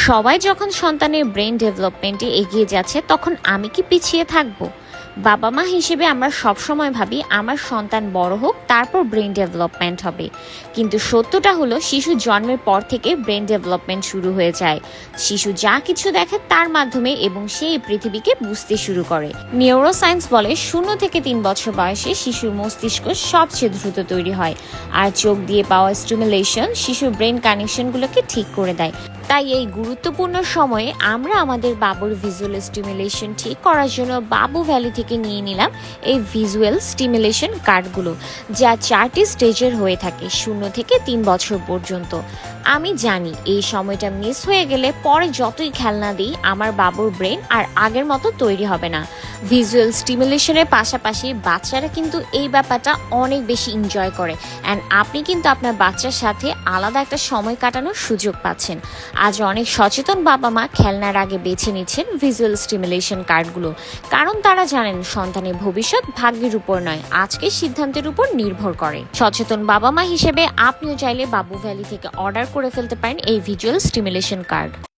সবাই যখন সন্তানের ব্রেন ডেভেলপমেন্টে এগিয়ে যাচ্ছে তখন আমি কি পিছিয়ে থাকবো? বাবা মা হিসেবে আমরা সবসময় ভাবি আমার সন্তান বড় হোক তারপর ব্রেন ডেভেলপমেন্ট হবে, কিন্তু সত্যটা হলো শিশু জন্মের পর থেকে ব্রেন ডেভেলপমেন্ট শুরু হয়ে যায়। শিশু যা কিছু দেখে তার মাধ্যমে এবং সে এই পৃথিবীকে বুঝতে শুরু করে। নিউরোসায়েন্স বলে 0 থেকে 3 বছর বয়সে শিশুর মস্তিষ্ক সবচেয়ে দ্রুত তৈরি হয়, আর চোখ দিয়ে পাওয়া স্টিমুলেশন শিশুর ব্রেন কানেকশনগুলোকে ঠিক করে দেয়। তাই এই গুরুত্বপূর্ণ সময়ে আমরা আমাদের বাবুর ভিজুয়াল স্টিমুলেশন ঠিক করার জন্য বাবু ভ্যালি থেকে নিয়ে নিলাম এই ভিজুয়াল স্টিমুলেশন কার্ডগুলো, যা 4টি স্টেজের হয়ে থাকে 0 থেকে 3 বছর পর্যন্ত। আমি জানি এই সময়টা মিস হয়ে গেলে পরে যতই খেলনা দিই আমার বাবুর ব্রেন আর আগের মতো তৈরি হবে না। ভিজুয়াল স্টিমুলেশনের পাশাপাশি বাচ্চারা কিন্তু এই ব্যাপারটা অনেক বেশি এনজয় করে, অ্যান্ড আপনি কিন্তু আপনার বাচ্চার সাথে আলাদা একটা সময় কাটানোর সুযোগ পাচ্ছেন। আজ অনেক সচেতন বাবা মা খেলনার আগে বেছে নিচ্ছেন ভিজুয়াল স্টিমুলেশন কার্ডগুলো, কারণ তারা জানেন সন্তানের ভবিষ্যৎ ভাগ্যের উপর নয়, আজকের সিদ্ধান্তের উপর নির্ভর করে। সচেতন বাবা মা হিসেবে আপনিও চাইলে বাবু ভ্যালি থেকে অর্ডার করে ফেলতে পারেন এই ভিজুয়াল স্টিমুলেশন কার্ড।